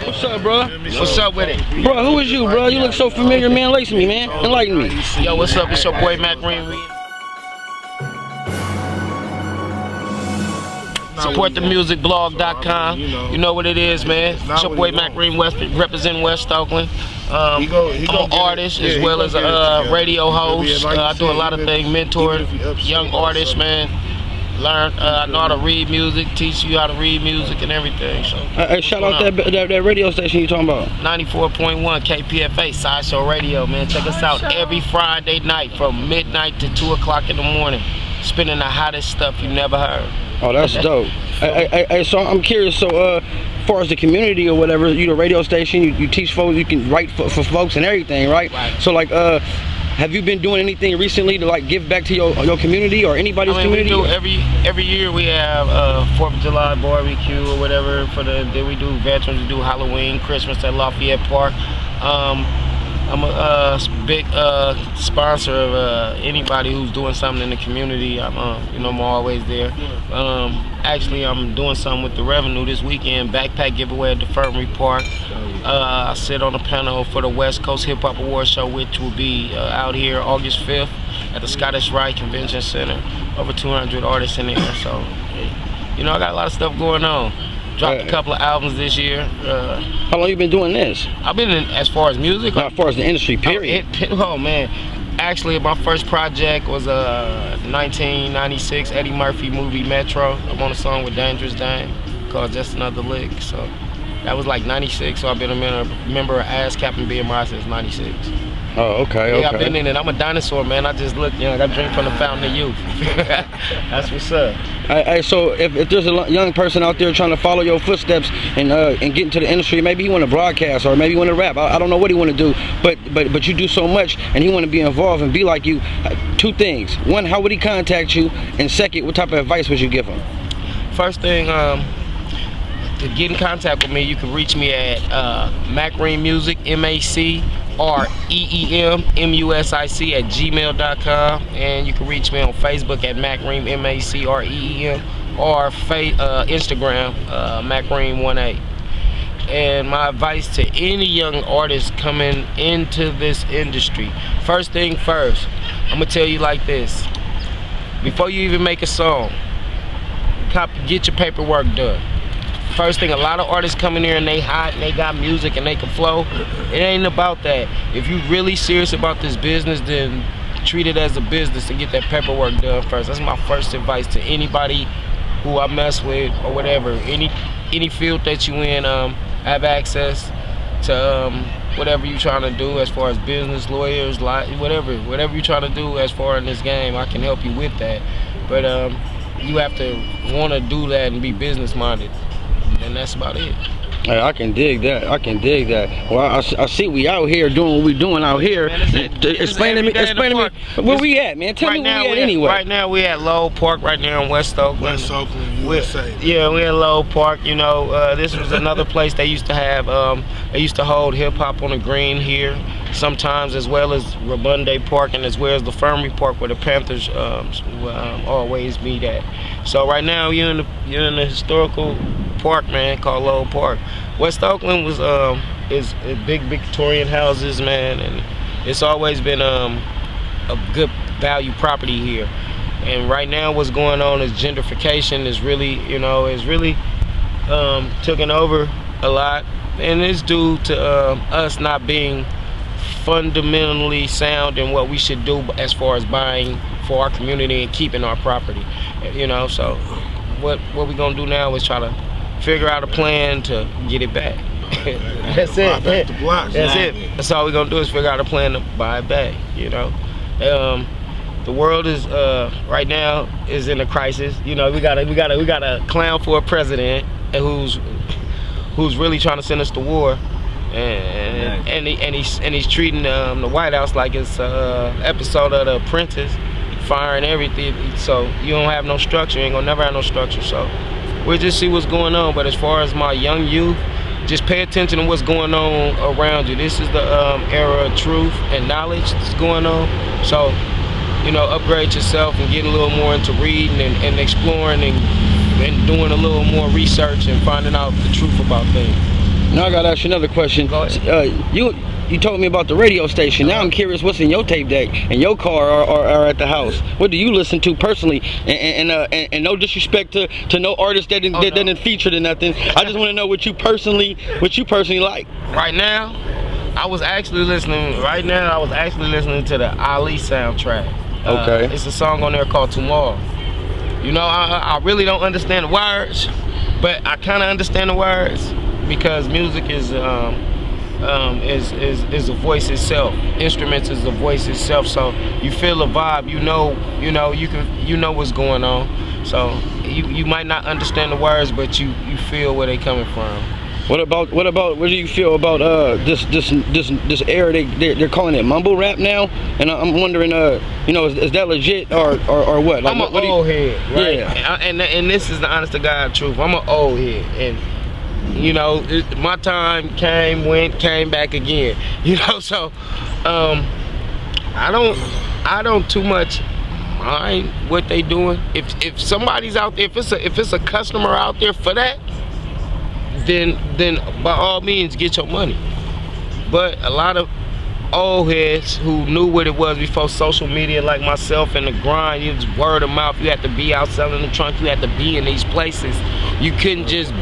What's up, bro? What's up with it? Bro, who is you, bro? You look so familiar, man. Lace me, man. Enlighten me. Yo, what's up? It's your boy Mac Reem. SupportTheMusicBlog.com. You know what it is, man. It's your boy Mac Reem, representing West Oakland. I'm an artist as well as a radio host. I do a lot of things, mentor young artists, man. I know how to read music, teach you how to read music and everything. So, hey, shout out that radio station you talking about. 94.1 KPFA Sideshow Radio, man. Check us out every Friday night from midnight to 2 o'clock in the morning. Spinning the hottest stuff you never heard. Oh, that's dope. Hey, so I'm curious. So, as far as the community or whatever, you the radio station, you teach folks, you can write for folks and everything, right? So, like, have you been doing anything recently to like give back to your community or anybody's community? We do every year we have 4th of July barbecue or whatever then we do veterans, we do Halloween, Christmas at Lafayette Park. I'm a big sponsor of anybody who's doing something in the community. I'm always there. Actually, I'm doing something with the revenue this weekend. Backpack giveaway at the Infirmary Park. I sit on the panel for the West Coast Hip Hop Awards show, which will be out here August 5th at the Scottish Rite Convention Center. Over 200 artists in there. So, I got a lot of stuff going on. Dropped a couple of albums this year. How long you been doing this? I've been in, as far as music? As far as the industry, period. Oh man. Actually, my first project was a 1996 Eddie Murphy movie, Metro. I'm on a song with Dangerous Dame called Just Another Lick. So that was like 96, so I've been a member of ASCAP and BMI since 96. Oh, okay, yeah, I've been in it. I'm a dinosaur, man. I just look young. I drink from the fountain of youth. That's what's up. Hey, so if there's a young person out there trying to follow your footsteps and get into the industry, maybe he want to broadcast or maybe he want to rap. I don't know what he want to do, but you do so much and he want to be involved and be like you. Two things. One, how would he contact you? And second, what type of advice would you give him? First thing, to get in contact with me, you can reach me at Mac Reem Music, MacReem Music at gmail.com, and you can reach me on Facebook at Mac Reem MacReem or Instagram MacReem18. And my advice to any young artist coming into this industry, first thing first, I'm gonna tell you like this: before you even make a song, get your paperwork done. First thing, a lot of artists come in here and they hot and they got music and they can flow. It ain't about that. If you're really serious about this business, then treat it as a business and get that paperwork done first. That's my first advice to anybody who I mess with or whatever. Any field that you in, have access to whatever you're trying to do as far as business, lawyers, whatever you're trying to do as far in this game, I can help you with that. But you have to want to do that and be business minded. And that's about it. Hey, I can dig that. Well, I see we out here doing what we doing out here. Explain to me where we at, man. Tell me where we at anyway. Right now we at Lowell Park right now in West Oakland. West Oakland, USA. Yeah, we at Lowell Park. This was another place they used to have. They used to hold hip hop on the green here sometimes, as well as Rabunde Park and as well as the Infirmary Park where the Panthers always meet at. So right now you're in the historical park, man, called Lowell Park. West Oakland is big Victorian houses, man, and it's always been a good value property here. And right now what's going on is gentrification is really, taking over a lot, and it's due to us not being fundamentally sound in what we should do as far as buying for our community and keeping our property. So what we're gonna do now is try to figure out a plan to get it back. That's it. That's it. That's all we're gonna do is figure out a plan to buy it back. The world is right now is in a crisis. We got a clown for a president who's really trying to send us to war, and he's treating the White House like it's episode of The Apprentice, firing everything. So you don't have no structure. You ain't gonna never have no structure. So we'll just see what's going on. But as far as my young youth, just pay attention to what's going on around you. This is the era of truth and knowledge that's going on. So, upgrade yourself and get a little more into reading and exploring and doing a little more research and finding out the truth about things. Now I gotta ask you another question. Go ahead. You told me about the radio station. Now I'm curious what's in your tape deck in your car or at the house. What do you listen to personally? And no disrespect to no artist that didn't feature or nothing. I just want to know what you personally like. Right now, I was actually listening to the Ali soundtrack. Okay. It's a song on there called Tomorrow. You know, I really don't understand the words, but I kind of understand the words because music is a voice itself. Instruments is a voice itself. So you feel a vibe. You know what's going on. So you might not understand the words, but you feel where they coming from. What do you feel about this era? They're calling it mumble rap now, and I'm wondering, is that legit or what? Like, I'm an old head, right? Yeah. And this is the honest to God truth. I'm an old head, and my time came back again. So I don't too much mind what they doing. If somebody's out there, if it's a customer out there for that, then by all means get your money. But a lot of old heads who knew what it was before social media, like myself, and the grind, it's word of mouth. You had to be out selling the trunk. You had to be in these places. You couldn't just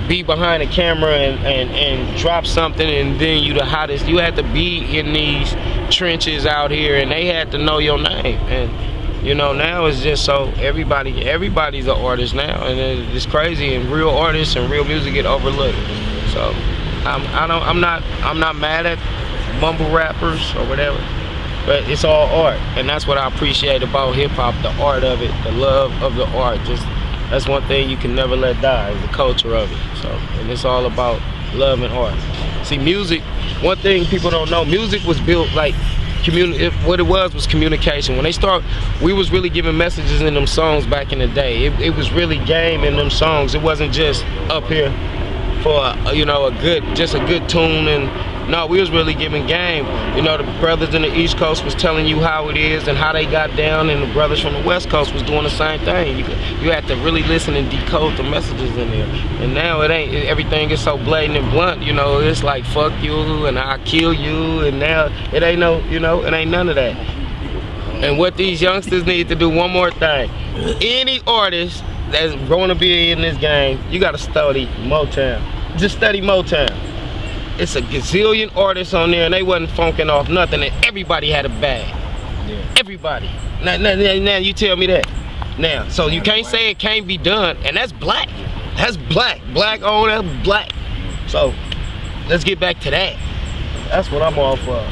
be behind a camera and drop something and then you the hottest. You had to be in these trenches out here, and they had to know your name. And now it's just so everybody's an artist now, and it's crazy. And real artists and real music get overlooked. So I'm not mad at mumble rappers or whatever, but it's all art, and that's what I appreciate about hip hop: the art of it, the love of the art. That's one thing you can never let die, is the culture of it. So, and it's all about love and art. See, music. One thing people don't know: music was built like. What it was communication. When we was really giving messages in them songs back in the day. It was really game in them songs. It wasn't just up here for a good tune. And no, we was really giving game. The brothers in the East Coast was telling you how it is and how they got down, and the brothers from the West Coast was doing the same thing. You had to really listen and decode the messages in there. And now everything is so blatant and blunt. It's like fuck you and I'll kill you, and now it ain't it ain't none of that. And what these youngsters need to do, one more thing: any artist that's going to be in this game, you got to study Motown. Just study Motown. It's a gazillion artists on there, and they wasn't funking off nothing, and everybody had a bag. Yeah. Everybody. Now you tell me that. Now, so you can't say it can't be done, and that's black. That's black. Black on, that's black. So let's get back to that. That's what I'm all for.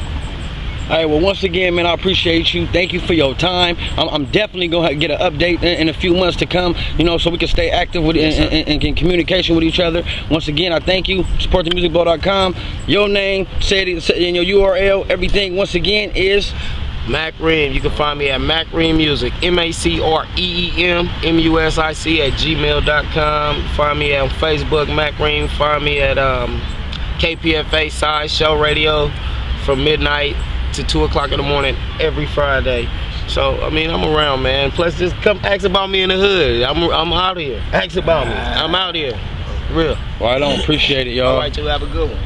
All right, well, once again, man, I appreciate you. Thank you for your time. I'm definitely going to get an update in a few months to come, so we can stay active with and in communication with each other. Once again, I thank you. SupportTheMusicBall.com. Your name, say it in your URL, everything, once again, is Mac Reem. You can find me at Mac Reem Music, MacReem Music @gmail.com. Find me on Facebook, Mac Reem. Find me at KPFA Side Show Radio from midnight to 2 o'clock in the morning every Friday. So I'm around, man. Plus, just come ask about me in the hood. I'm out here. Ask about me. I'm out here. Real. Well, I don't appreciate it, y'all. All right, you have a good one.